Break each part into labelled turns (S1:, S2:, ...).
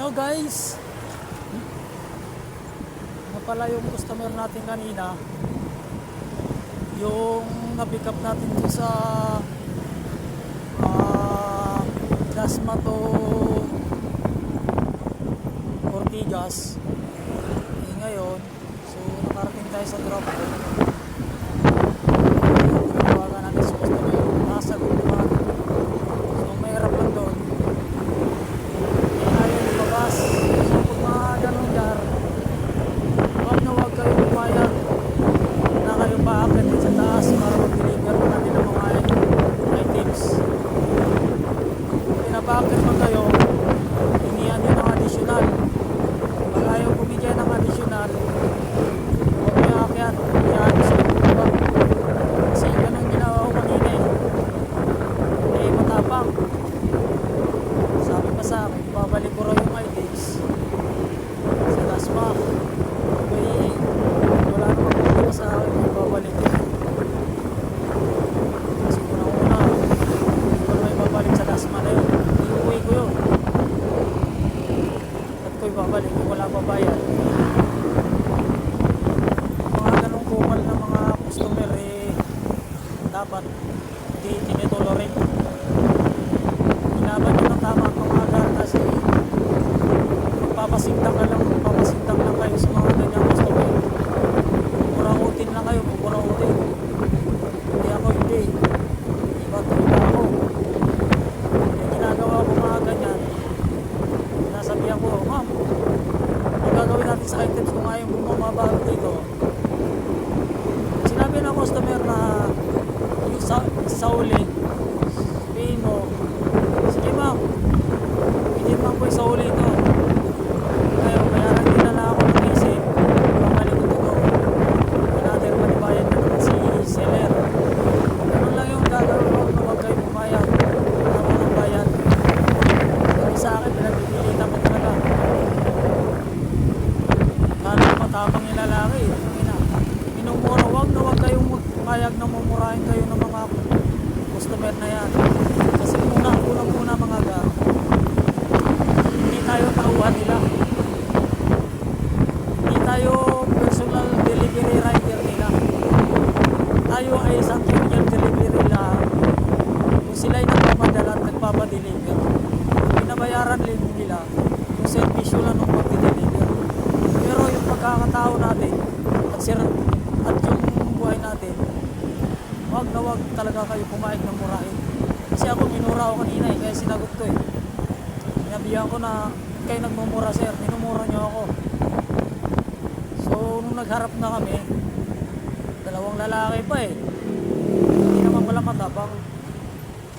S1: Hello guys, ano pala yung customer natin kanina, yung na-pick up natin dito sa Dasma to Ortigas. Ngayon, so nakarating tayo sa drop. Tawagan natin sa customer, nakasagot pa. So mahirap lang doon, ayaw lumabas. So kung mga ganun gar, huwag na huwag kayo pumayag na kayo paakit sa taas para mag-deliver pa natin ng mga items. Pinapakit mo kayo, hinihan nyo ng additional. Pag ayaw bumigay ng additional, huwag nyo akyat, hinihan nyo sa baba. Kasi ganun ginawa ko kanina matapang. Sabi pa sa akin, babalik ko raw yung items sa Dasma. Okay, wala naman po sa akin, babalik ko. Kasi una-una, hindi ko naman babalik sa Dasma na yun. Iuwi ko yun. At ko'y babalik kung wala babayad. Mga ganong kumal na mga customer dapat hindi tinitolerate. Ginaban nyo ng tama ang mga gar kasi magpapasintang lang kayo sa mga ganyang customer. Pupurahutin lang kayo, pupurahutin. Hindi ako, hindi. Iba ako. Yung ginagawa ko mga ganyan, nasabihan ko, ma'am, ang gagawin natin sa items kung ayaw bumababa dito. Sinabi ng customer na yung sa uli, sabihin mo, sige ma'am, hindi man po sa uli ito. Ngayon, bayaran din na ako ng isip. Babalik ko ito. Another malibayan na naman si seller. Ganun lang yung gagawin ko na huwag kayo pumayag. Wala ko ng bayan. Kasi sa akin, pinagpipilitan mo talaga. Lalo matapang yung lalaki. Minumura, huwag kayong pumayag na mumurahin kayo ng mga customer na yan. Kasi unang-una mga ga, hindi tayo tauhan nila. Hindi tayo personal delivery rider nila. Tayo ay isang courier delivery lang. Kung sila'y nagpapadala at nagpapadeliver, pinabayaran din nila yung servisyo lang ng pagdideliver. Pero yung pagkakatao natin at yung buhay natin, wag na wag talaga kayo pumayag ng murahin. Kasi ako minura ako kanina kaya sinagot ko Sinabihan ko na kayo nagmumura sir, minumura nyo ako. So nung nagharap na kami, dalawang lalaki pa hindi naman pala matapang,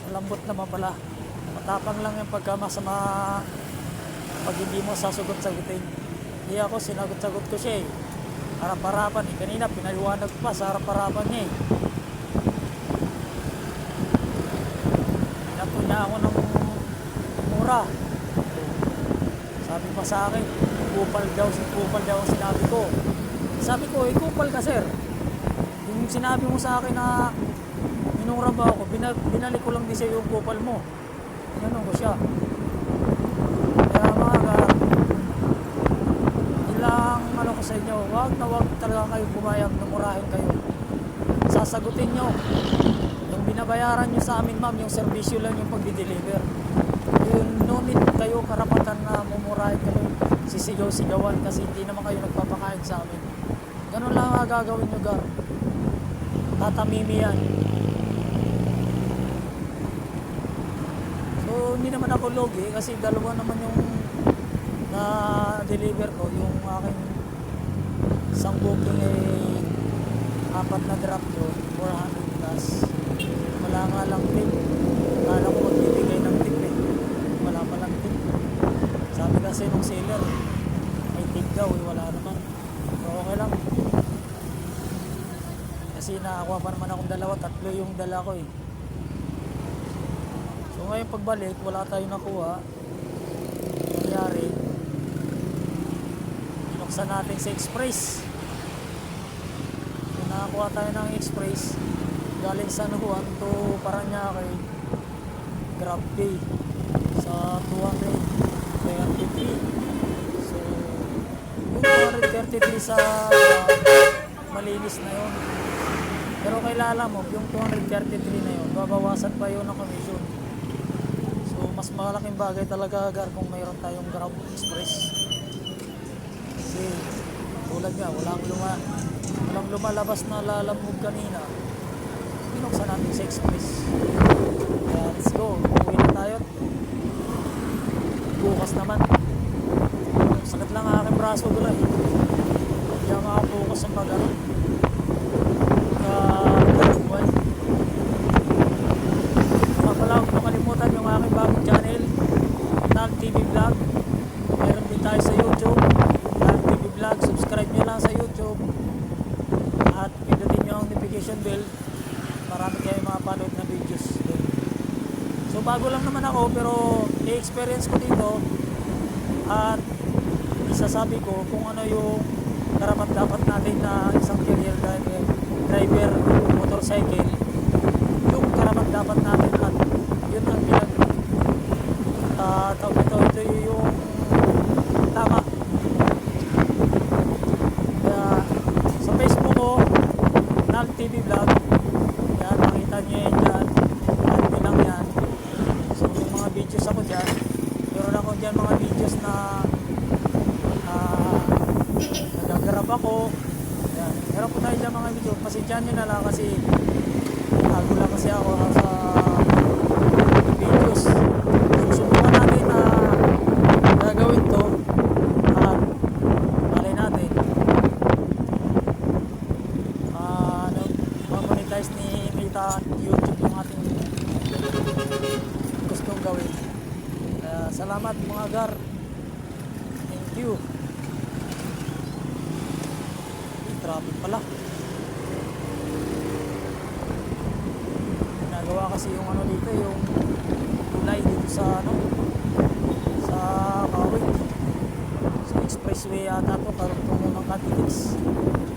S1: malambot naman pala. Matapang lang yung pagkamasama pag hindi mo sasagot-sagutin. Hindi ako, sinagot-sagot ko siya harap-harapan kanina pinaliwanag pa sa harap-harapan niya Pinapunya ako ng mura. Sabi pa sa akin, kupal daw ang sinabi ko. Sabi ko, kupal ka sir. Yung sinabi mo sa akin na minura ba ako, binalik ko lang din sa'yo yung kupal mo. Ganun ko siya. Kaya mga ilang ko sa inyo, wag na wag talaga kayo pumayag na murahin kayo. Sasagutin nyo. Yung binabayaran nyo sa amin ma'am, yung servisyo lang yung pag-deliver. Yung no need kayo karapatan na mumurahin kayo, sisigaw-sigawan kasi hindi naman kayo nagpapakain sa amin. Ganun lang ang gagawin nyo gar. Tatamimi yan. So hindi naman ako logi kasi dalawa naman yung na-deliver ko. Yung aking isang booking 4 na drop yun, 400 plus. Wala nga lang tip. Kala ko magbibigay ng tip wala pa lang tip. Sabi kasi nung seller may tip daw wala naman. So okay lang. Kasi nakakuha pa naman akong dalawa, 3 yung dala ko So ngayon pagbalik, wala tayong nakuha. Nangyari, binuksan natin sa Express. So nakakuha tayo ng Express galing San Juan to Paranaque, Grab pay sa 230 233 sa malinis na yun. Pero kailangan mo, yung 233 na yun, babawasan pa yun ng commission. So, mas malaking bagay talaga, Gar, kung mayroon tayong Grab Express. Kasi, tulad nga, walang lumalabas na lalamog kanina. Binuksan natin sa Express. Kaya, let's go. Uwi na tayo. Bukas naman. Sakit lang ang aking braso ko lang. Hindi ako makapokus sa pag-ano. Buhay. Pala, huwag makalimutan yung aking bagong channel, Nag TV Vlog. Meron din tayo sa YouTube, Nag TV Vlog. Subscribe nyo lang sa YouTube. At pindutin nyo ang notification bell. Marami kayo makapanood na videos. So bago lang naman ako, pero i-experience ko dito. At isasabi ko kung ano yung karapat dapat natin na isang career driver motorcycle, yung karapat dapat natin at yun ang ito yung tama. Kaya sa Facebook ko, Nag TV Vlog, yan, nakita nyo yan dyan, at bilang yan. So yung mga videos ako dyan, meron ako dyan mga videos na nagagrab ako. Yan. Meron po tayo dyan mga video. Pasensyahan nyo na lang kasi bago lang kasi ako sa videos. Susubukan natin na gagawin to at malay natin ma-monetize ni Mita YouTube yung ating gustong gawin. Salamat mga Gar. Thank you. Traffic pala. Ginagawa kasi yung ano dito, yung tulay dito sa sa Kawit. Sa expressway yata to, karugtong ng Cavite.